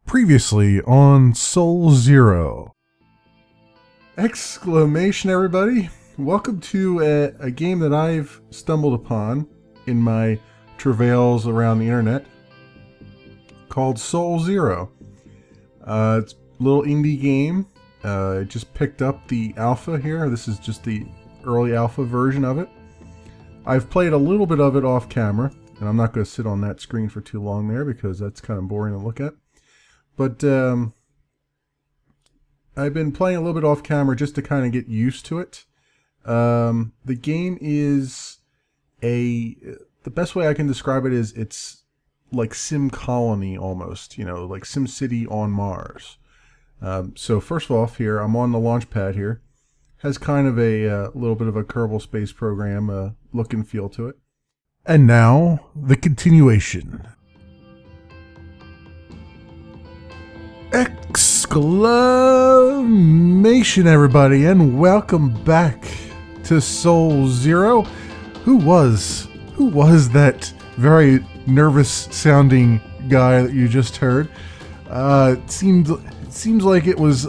Previously on Soul Zero. Exclamation, everybody. Welcome to a game that I've stumbled upon in my travails around the internet called Soul Zero. It's a little indie game. I just picked up the alpha here. This is just the early alpha version of it. I've played a little bit of it off camera, and I'm not going to sit on that screen for too long there because that's kind of boring to look at. But I've been playing a little bit off camera just to kind of get used to it. The game is the best way I can describe it is it's like Sim Colony almost, you know, like Sim City on Mars. So first of all, here I'm on the launch pad here. Has kind of a little bit of a Kerbal Space Program look and feel to it. And now the continuation. Exclamation, everybody, and welcome back to Soul Zero. Who was that very nervous sounding guy that you just heard? It seems like it was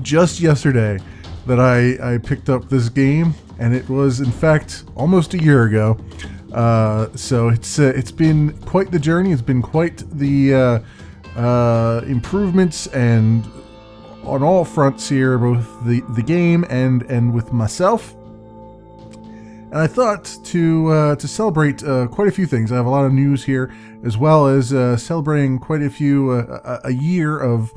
just yesterday that I picked up this game, and it was in fact almost a year ago. So it's been quite the journey. It's been quite the improvements, and on all fronts here, both the game and with myself. And I thought to celebrate quite a few things. I have a lot of news here, as well as celebrating quite a few a year of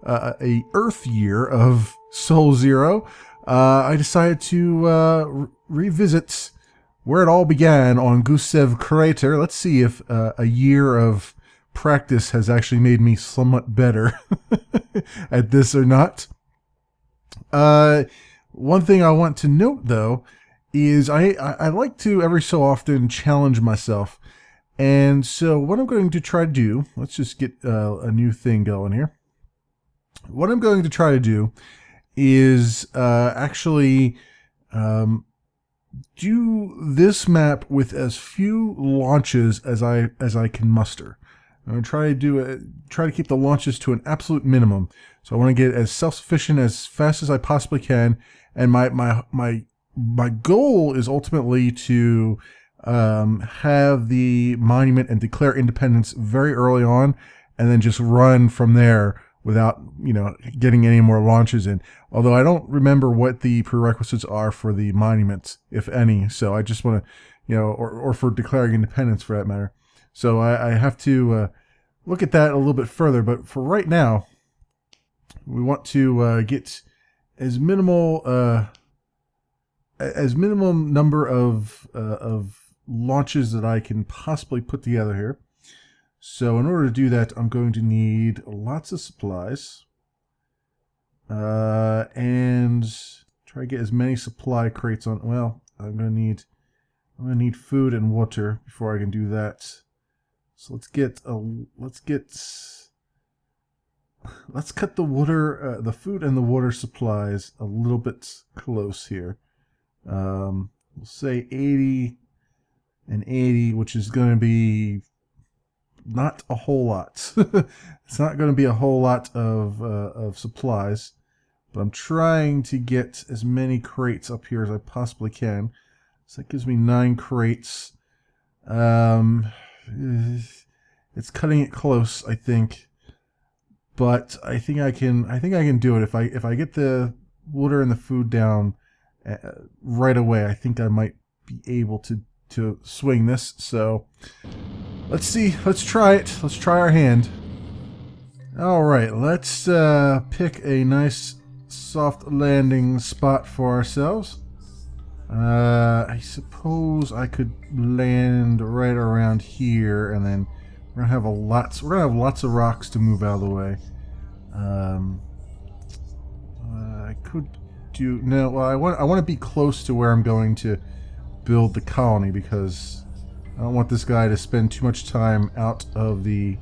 a Earth year of Soul Zero. I decided to revisit where it all began on Gustav crater. Let's see if a year of practice has actually made me somewhat better at this or not. One thing I want to note, though, is I like to every so often challenge myself. And so what I'm going to try to do, let's just get a new thing going here. What I'm going to try to do is actually do this map with as few launches as I can muster. I'm going to try to keep the launches to an absolute minimum. So I want to get as self-sufficient as fast as I possibly can. And my goal is ultimately to have the monument and declare independence very early on, and then just run from there without, you know, getting any more launches in. Although I don't remember what the prerequisites are for the monument, if any. So I just want to, you know, or for declaring independence for that matter. So I have to look at that a little bit further. But for right now, we want to get as minimum number of launches that I can possibly put together here. So in order to do that, I'm going to need lots of supplies and try to get as many supply crates on. Well, I'm gonna need food and water before I can do that. So let's cut the water, the food and the water supplies a little bit close here. We'll say 80 and 80, which is going to be not a whole lot. It's not going to be a whole lot of supplies, but I'm trying to get as many crates up here as I possibly can. So that gives me 9 crates. It's cutting it close, I think, but I think I can do it if I get the water and the food down right away. I think I might be able to swing this. So let's see. Let's try it. Let's try our hand. All right. Let's pick a nice soft landing spot for ourselves. I suppose I could land right around here, and then we're gonna have lots of rocks to move out of the way. I could do no. Well, I want to be close to where I'm going to build the colony, because I don't want this guy to spend too much time out of the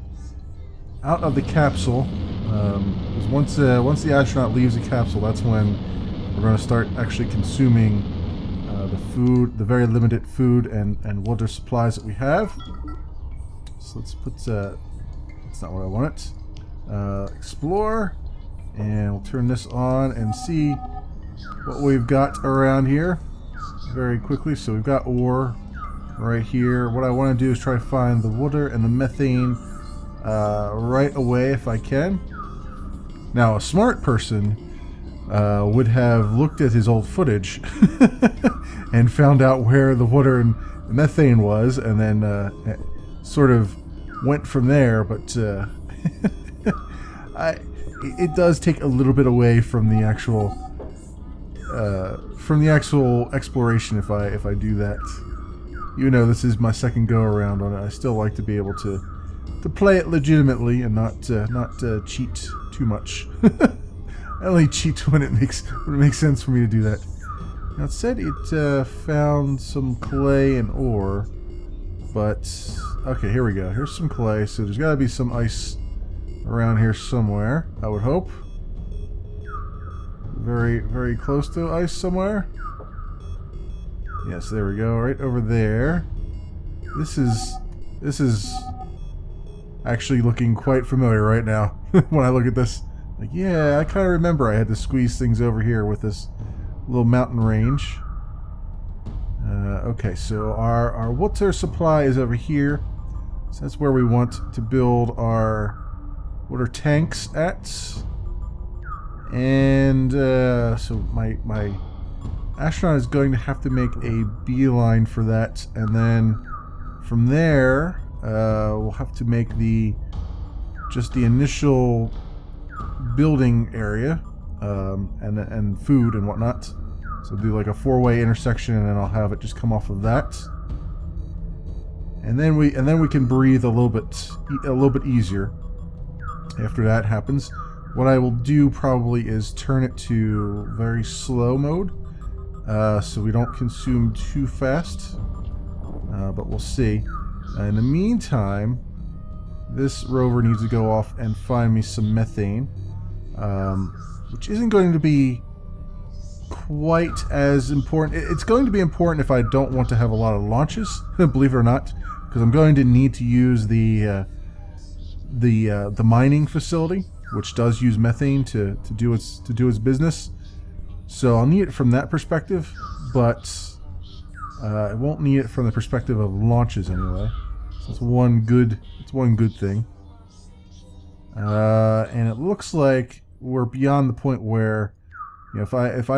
capsule. Because once the astronaut leaves the capsule, that's when we're going to start actually consuming the very limited food and water supplies that we have. So let's put That's not what I want. Explore. And we'll turn this on and see what we've got around here very quickly. So we've got ore right here. What I want to do is try to find the water and the methane right away if I can. Now, a smart person would have looked at his old footage and found out where the water and the methane was, and then sort of went from there. But it does take a little bit away from the actual exploration if I do that. Even though this is my second go around on it, I still like to be able to play it legitimately and not cheat too much. I only cheat when it makes sense for me to do that. Now it said it found some clay and ore, but okay, here we go. Here's some clay, so there's got to be some ice around here somewhere, I would hope. Very, very close to ice somewhere. Yes, there we go, right over there. This is actually looking quite familiar right now when I look at this. Like, yeah, I kind of remember I had to squeeze things over here with this little mountain range. Okay, so our water supply is over here. So that's where we want to build our water tanks at. And so my astronaut is going to have to make a beeline for that, and then from there we'll have to make just the initial building area and food and whatnot. So do like a 4-way intersection, and then I'll have it just come off of that, and then we can breathe a little bit easier after that happens. What I will do probably is turn it to very slow mode, so we don't consume too fast, but we'll see. In the meantime, this rover needs to go off and find me some methane, which isn't going to be quite as important. It's going to be important if I don't want to have a lot of launches, believe it or not, because I'm going to need to use the mining facility, which does use methane to do its business. So I'll need it from that perspective, but I won't need it from the perspective of launches anyway. So it's one good thing. And it looks like we're beyond the point where, you know, if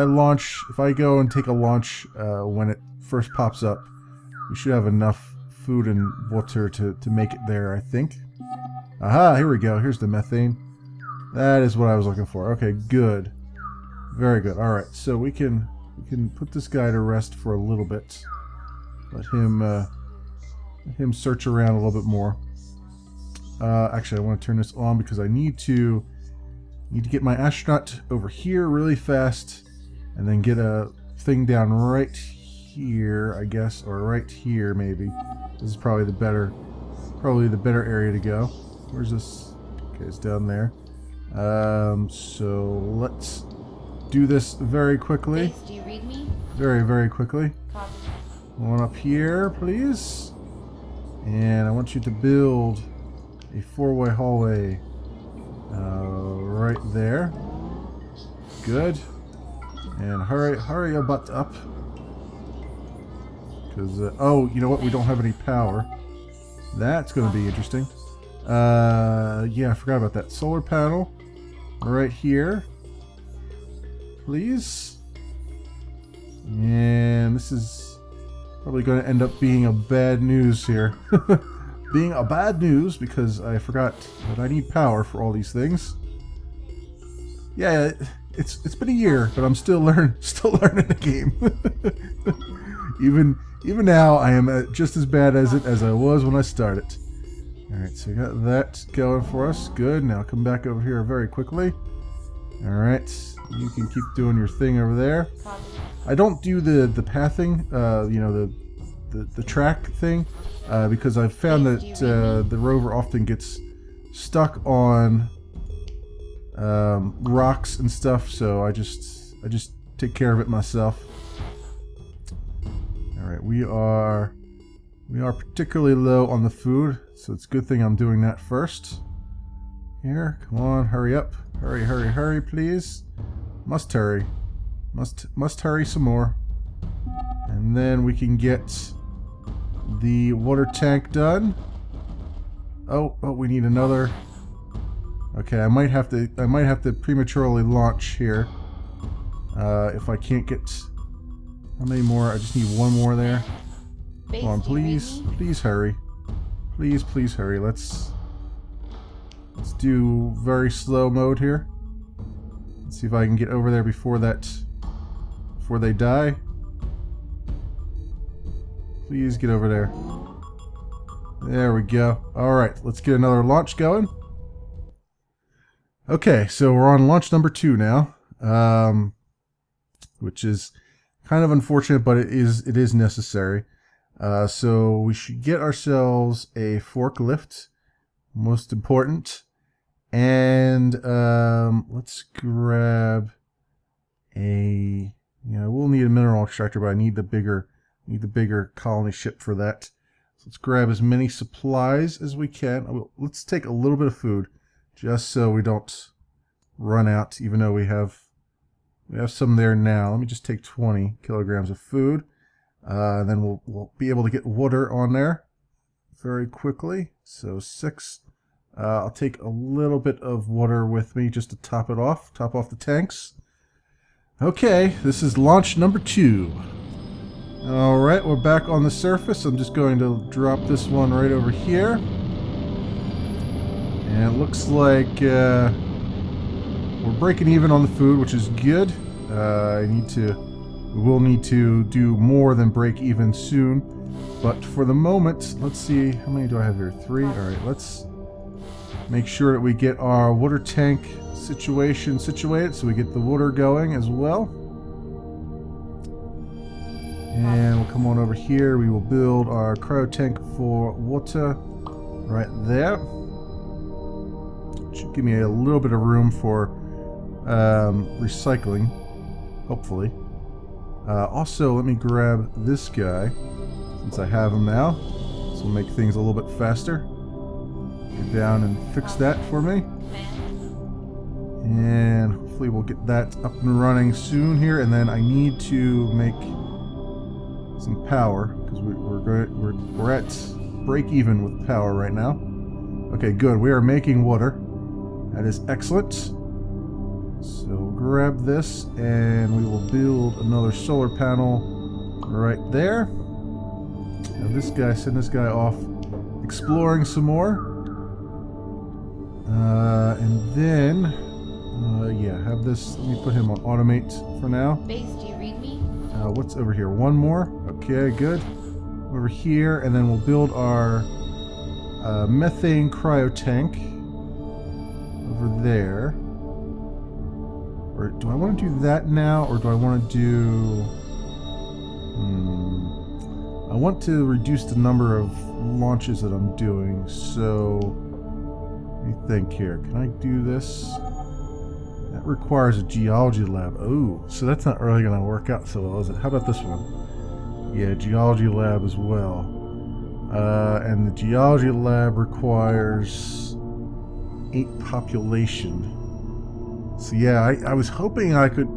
I go and take a launch when it first pops up, we should have enough food and water to make it there, I think. Aha, here we go. Here's the methane. That is what I was looking for. Okay, good. Very good. Alright, so we can put this guy to rest for a little bit. Let him search around a little bit more. Actually, I want to turn this on because I need to get my astronaut over here really fast, and then get a thing down right here, I guess, or right here maybe. This is probably the better area to go. Where's this? Okay, it's down there. So let's do this very quickly. Dave, do you read me? Very, very quickly. Copy. One up here, please. And I want you to build a 4-way hallway right there. Good. And hurry your butt up. Because, oh, you know what? We don't have any power. That's going to be interesting. Yeah, I forgot about that. Solar panel right here, please. And this is probably going to end up being a bad news here. Being a bad news because I forgot that I need power for all these things. Yeah, it's been a year, but I'm still learning the game. Even now, I am just as bad as I was when I started. Alright, so we got that going for us. Good. Now come back over here very quickly. Alright, you can keep doing your thing over there. I don't do the pathing, you know, the track thing, because I've found that the rover often gets stuck on rocks and stuff, so I just take care of it myself. Alright, we are particularly low on the food, so it's a good thing I'm doing that first. Here, come on, hurry up. Hurry, hurry, hurry, please. Must hurry. Must hurry some more. And then we can get the water tank done. Oh, we need another. Okay, I might have to prematurely launch here. If I can't get... How many more? I just need one more there. Come on, please. Please hurry. Please, please hurry. Let's do very slow mode here. Let's see if I can get over there before they die. Please get over there. There we go. Alright, let's get another launch going. Okay, so we're on launch number 2 now. Which is kind of unfortunate, but it is necessary. So we should get ourselves a forklift. Most important. And let's grab a... Yeah, we'll need a mineral extractor, but I need the bigger colony ship for that. So let's grab as many supplies as we can. Let's take a little bit of food, just so we don't run out, even though we have some there now. Let me just take 20 kilograms of food. And then we'll be able to get water on there very quickly. So 6. I'll take a little bit of water with me just to top off the tanks. Okay, this is launch number 2. Alright, we're back on the surface. I'm just going to drop this one right over here. And it looks like we're breaking even on the food, which is good. We will need to do more than break even soon. But for the moment, let's see, how many do I have here? 3? Alright, let's make sure that we get our water tank situation situated so we get the water going as well. And we'll come on over here. We will build our cryo tank for water right there. Should give me a little bit of room for recycling, hopefully. Also, let me grab this guy since I have him now. This will make things a little bit faster. Get down and fix that for me. And hopefully we'll get that up and running soon here. And then I need to make some power because we're at break even with power right now. Okay, good. We are making water. That is excellent. So we'll grab this and we will build another solar panel right there. Now this guy, send this guy off exploring some more. And then, yeah, have this, let me put him on automate for now. Base, do you read me? What's over here? One more? Okay, good. Over here, and then we'll build our methane cryo tank over there. Or do I want to do that now, or do I want to do... I want to reduce the number of launches that I'm doing, so... Let me think here. Can I do this? That requires a geology lab. Oh, so that's not really going to work out so well, is it? How about this one? Yeah, geology lab as well. And the geology lab requires 8 population. So yeah, I was hoping I could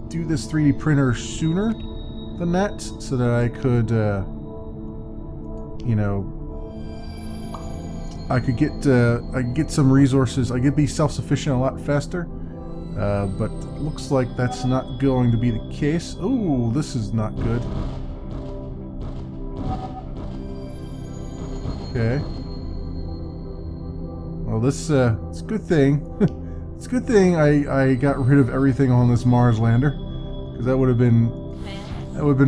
do this 3D printer sooner than that, so that I could, you know, I could get some resources. I could be self-sufficient a lot faster. But it looks like that's not going to be the case. Oh, this is not good. Okay. Well, this it's a good thing. It's a good thing I got rid of everything on this Mars lander, because that would have been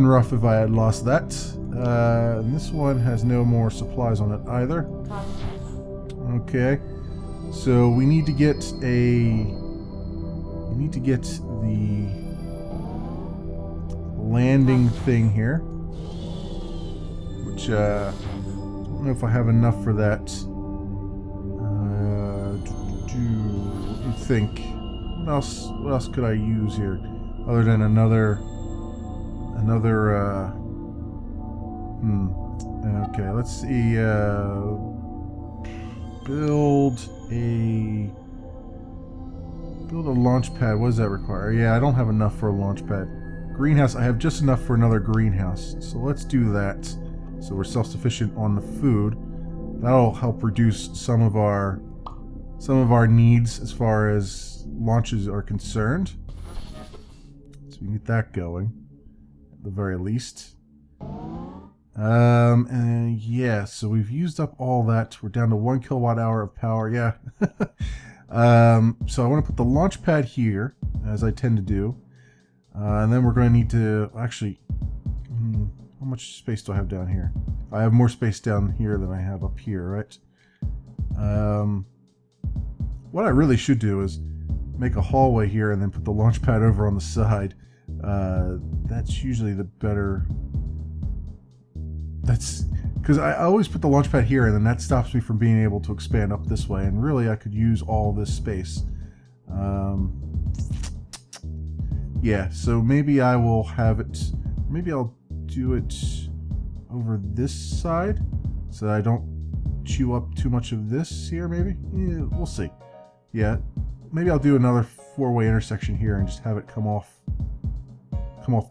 rough if I had lost that. And this one has no more supplies on it either. Okay. So we need to get the landing thing here, which I don't know if I have enough for that. Let me think. What else could I use here other than another okay, let's see. Build a Build a launch pad. What does that require? Yeah, I don't have enough for a launch pad. Greenhouse, I have just enough for another greenhouse. So let's do that. So we're self-sufficient on the food. That'll help reduce some of our needs as far as launches are concerned. So we can get that going at the very least. And yeah, so we've used up all that. We're down to 1 kilowatt hour of power. Yeah. So I want to put the launch pad here, as I tend to do. And then we're going to need to actually, how much space do I have down here? I have more space down here than I have up here, right? What I really should do is make a hallway here and then put the launch pad over on the side. That's usually the better. That's because I always put the launch pad here and then that stops me from being able to expand up this way, and really I could use all this space. Yeah, so maybe I will have it, maybe I'll do it over this side so that I don't chew up too much of this here, maybe? Yeah, we'll see. Yeah, maybe I'll do another 4-way intersection here and just have it come off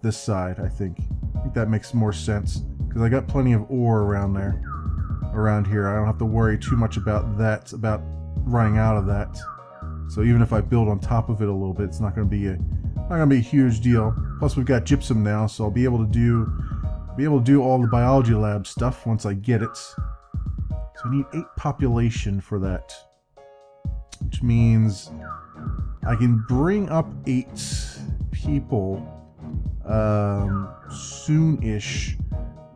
this side, I think. I think that makes more sense, because I got plenty of ore around here. I don't have to worry too much about that, about running out of that. So even if I build on top of it a little bit, it's not going to be a huge deal. Plus we've got gypsum now, so I'll be able to do all the biology lab stuff once I get it. So I need 8 population for that, which means I can bring up 8 people soon-ish.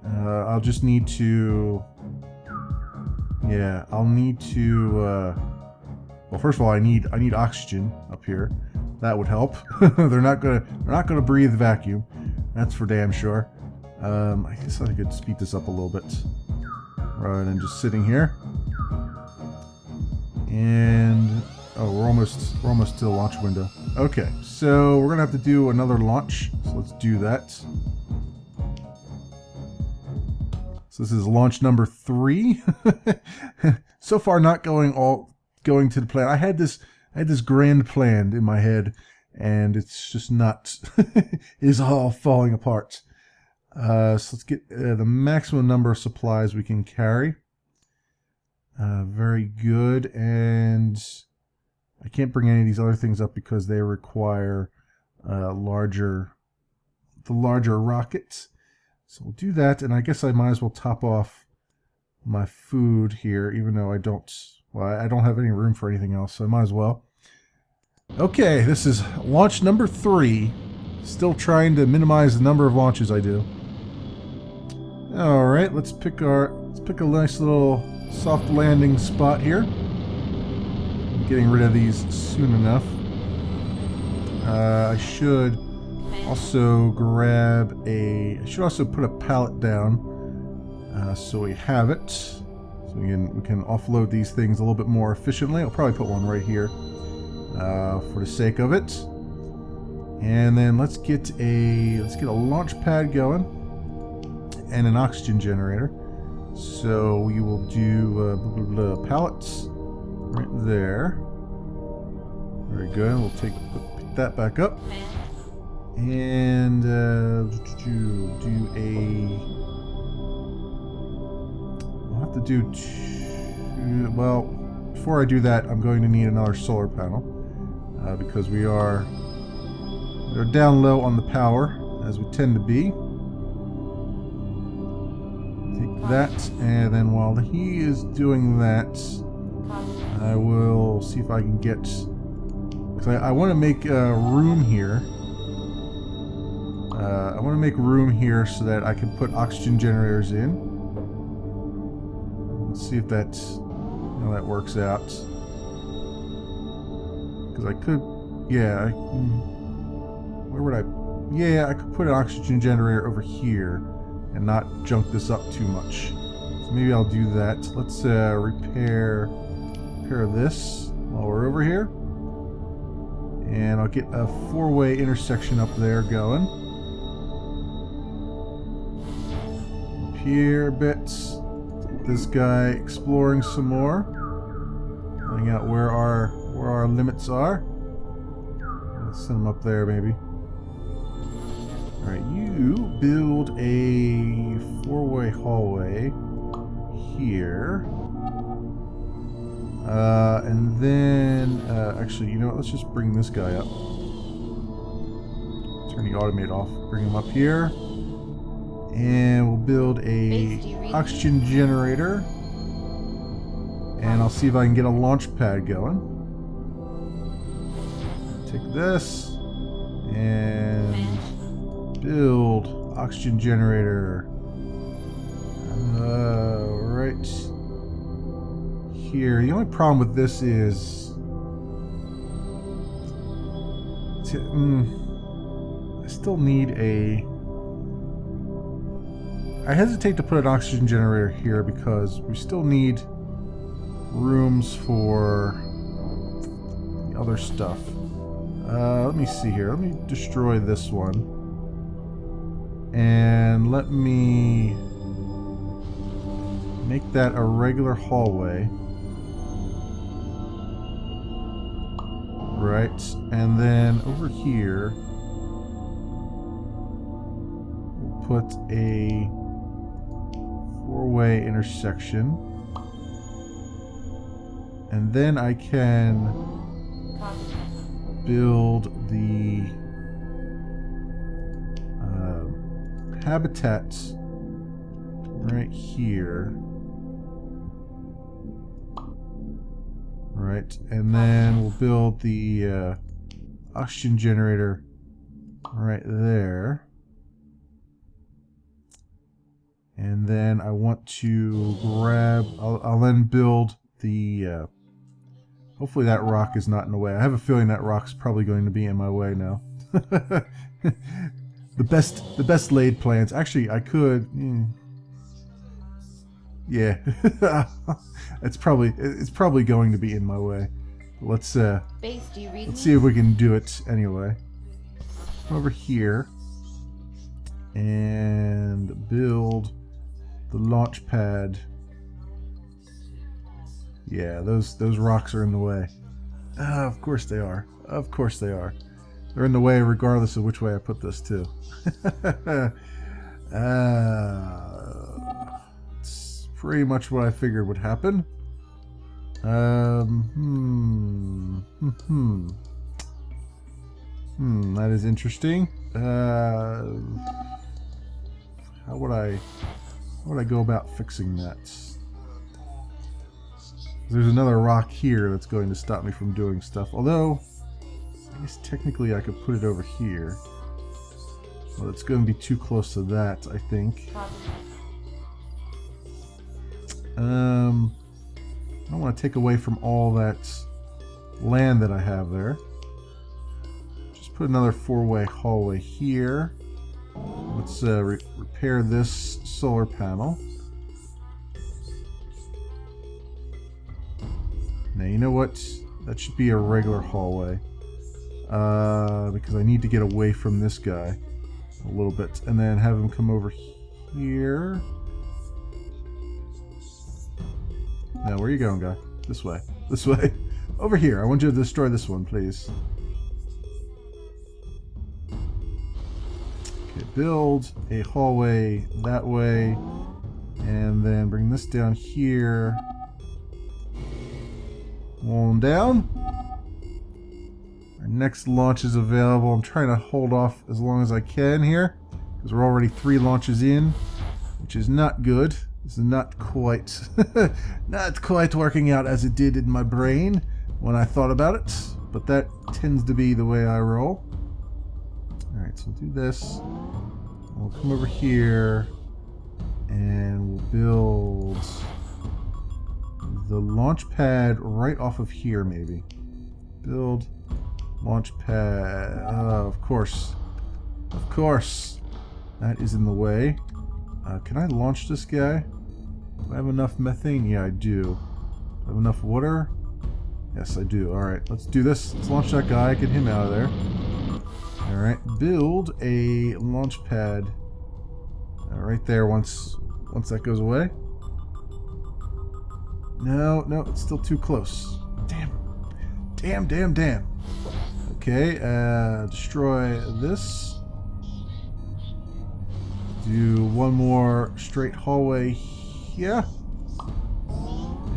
I'll just need to, yeah, I'll need to, well, first of all, I need oxygen up here. That would help. they're not gonna breathe vacuum. That's for damn sure. I guess I could speed this up a little bit rather than just sitting here. And oh, we're almost to the launch window. Okay, so we're gonna have to do another launch. So let's do that. So this is launch number 3. So far, not going to the plan. I had this grand plan in my head, and it's just not. It's all falling apart. So let's get the maximum number of supplies we can carry. Very good, and I can't bring any of these other things up because they require the larger rockets. So we'll do that, and I guess I might as well top off my food here, even though I don't have any room for anything else, so I might as well. Okay, this is launch number 3. Still trying to minimize the number of launches I do. Alright, let's pick a nice little soft landing spot here. I'm getting rid of these soon enough. I should also put a pallet down so we have it. So we can offload these things a little bit more efficiently. I'll probably put one right here for the sake of it. And then let's get a launch pad going and an oxygen generator. So we will do pallets right there. Very good. We'll pick that back up. And I'll have to do well, before I do that, I'm going to need another solar panel because we're down low on the power, as we tend to be. Take that, and then while he is doing that, I will see if I can get, because I want to make room here. I want to make room here so that I can put oxygen generators in. Let's see if how that works out. Because I could, yeah. Where would I? Yeah, I could put an oxygen generator over here and not junk this up too much. So maybe I'll do that. Let's repair this while we're over here, and I'll get a 4-way intersection up there going. Here a bit. This guy exploring some more, finding out where our limits are. Let's send them up there, maybe. Alright, you build a 4-way hallway here. And then, actually, you know what? Let's just bring this guy up. Turn the automate off. Bring him up here. And we'll build a oxygen generator. And I'll see if I can get a launch pad going. Take this and build oxygen generator right here. The only problem with this is I still need a... I hesitate to put an oxygen generator here because we still need rooms for the other stuff. Let me see here. Let me destroy this one. And let me make that a regular hallway. Right. And then over here, we'll put a 4-way intersection. And then I can build the habitats right here. Right, and then we'll build the oxygen generator right there. And then I want to grab, I'll then build the, hopefully that rock is not in the way. I have a feeling that rock's probably going to be in my way now. The best laid plans. Actually, I could, yeah. it's probably going to be in my way. Let's see if we can do it anyway. Over here and build the launch pad. Yeah, those rocks are in the way. Of course they are. Of course they are. They're in the way regardless of which way I put this too. It's pretty much what I figured would happen. That is interesting. How would I go about fixing that? There's another rock here that's going to stop me from doing stuff. Although, I guess technically I could put it over here. Well, it's going to be too close to that, I think. I don't want to take away from all that land that I have there. Just put another 4-way hallway here. Let's repair this solar panel. Now, you know what? That should be a regular hallway. Because I need to get away from this guy a little bit. And then have him come over here. Now, where are you going, guy? This way. This way. Over here. I want you to destroy this one, please. Okay, build a hallway that way. And then bring this down here. On down. Our next launch is available. I'm trying to hold off as long as I can here because we're already 3 launches in, which is not good. This is not quite not quite working out as it did in my brain when I thought about it, but that tends to be the way I roll. Alright, so we'll do this. We'll come over here and we'll build the launch pad right off of here, maybe. Build launch pad. Of course. Of course. That is in the way. Can I launch this guy? Do I have enough methane? Yeah, I do. Do I have enough water? Yes, I do. Alright, let's do this. Let's launch that guy. Get him out of there. Alright, build a launch pad right there once that goes away. No, it's still too close. Damn. Damn. Okay, destroy this. Do one more straight hallway here.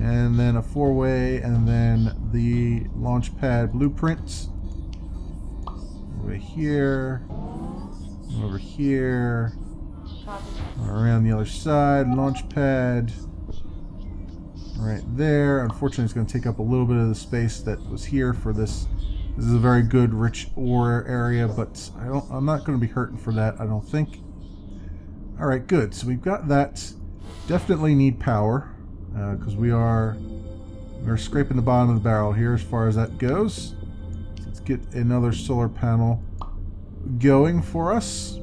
And then a 4-way, and then the launch pad blueprints. Over here. Over here. Around the other side, launch pad. Right there. Unfortunately, it's going to take up a little bit of the space that was here for this. This is a very good, rich ore area, but I'm not going to be hurting for that, I don't think. All right, good. So we've got that. Definitely need power because we're scraping the bottom of the barrel here as far as that goes. So let's get another solar panel going for us.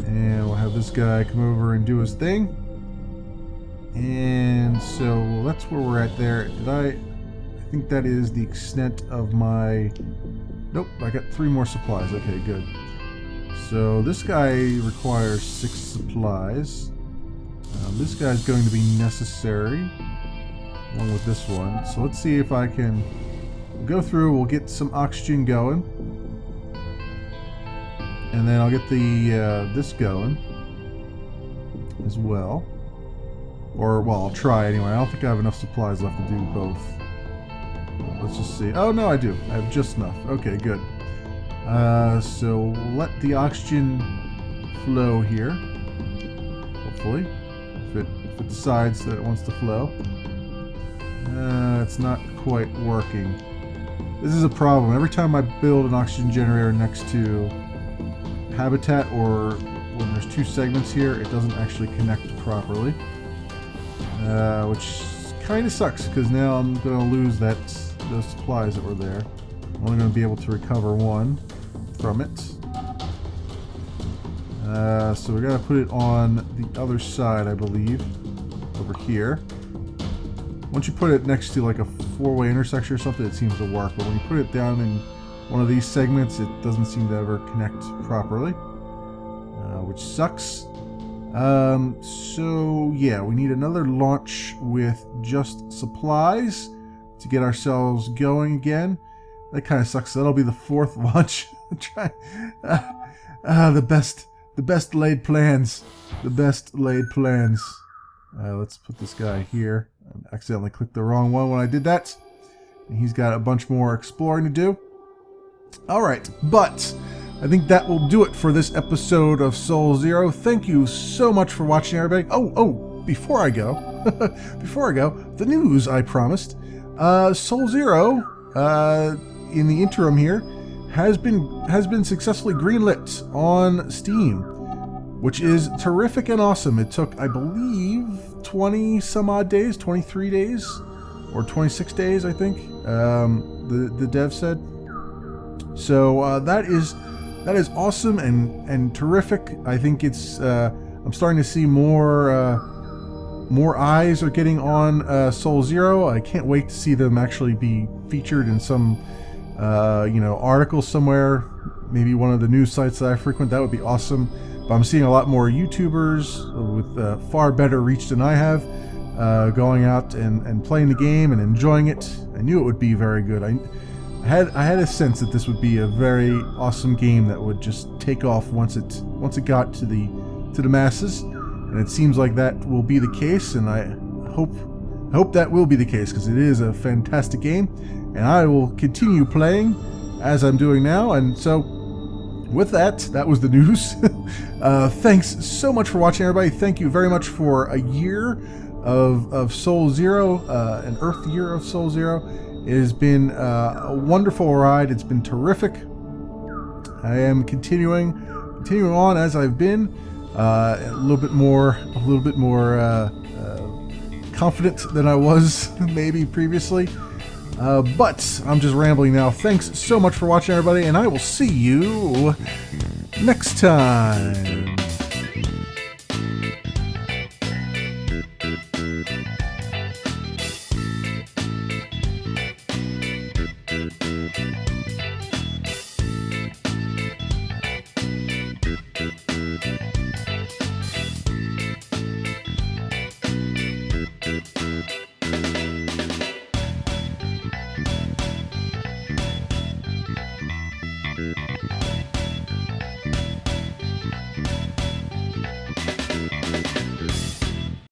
And we'll have this guy come over and do his thing. And so that's where we're at there. I think that is the extent of my... Nope, I got 3 more supplies. Okay, good. So this guy requires 6 supplies. This guy's going to be necessary, along with this one. So let's see if I can go through. We'll get some oxygen going. And then I'll get the this going as well. Or, well, I'll try anyway. I don't think I have enough supplies left to do both. Let's just see. Oh, no, I do. I have just enough. Okay, good. So we'll let the oxygen flow here. Hopefully. If it decides that it wants to flow. It's not quite working. This is a problem. Every time I build an oxygen generator next to habitat, or when there's 2 segments here, it doesn't actually connect properly. Which kind of sucks, because now I'm going to lose those supplies that were there. I'm only going to be able to recover 1 from it. So we're going to put it on the other side, I believe, over here. Once you put it next to like a 4-way intersection or something, it seems to work. But when you put it down in one of these segments, it doesn't seem to ever connect properly, which sucks. So yeah, we need another launch with just supplies to get ourselves going again. That kind of sucks. That'll be the 4th launch. The best laid plans. The best laid plans. Let's put this guy here. I accidentally clicked the wrong one when I did that. And he's got a bunch more exploring to do. Alright, but I think that will do it for this episode of Soul Zero. Thank you so much for watching, everybody. Oh, before I go, the news I promised. Soul Zero, in the interim here, has been successfully greenlit on Steam, which is terrific and awesome. It took, I believe, 20 some odd days, 23 days, or 26 days, I think. The dev said. So that is awesome and terrific. I think it's I'm starting to see more eyes are getting on Soul Zero. I can't wait to see them actually be featured in some article somewhere, maybe one of the news sites that I frequent. That would be awesome. But I'm seeing a lot more YouTubers with far better reach than I have going out and playing the game and enjoying it. I knew it would be very good. I had a sense that this would be a very awesome game that would just take off once it got to the masses, and it seems like that will be the case. And I hope that will be the case, because it is a fantastic game, and I will continue playing as I'm doing now. And so, with that was the news. Thanks so much for watching, everybody. Thank you very much for a year of Soul Zero, an Earth year of Soul Zero. It has been a wonderful ride. It's been terrific. I am continuing on as I've been, a little bit more confident than I was maybe previously. But I'm just rambling now. Thanks so much for watching, everybody, and I will see you next time.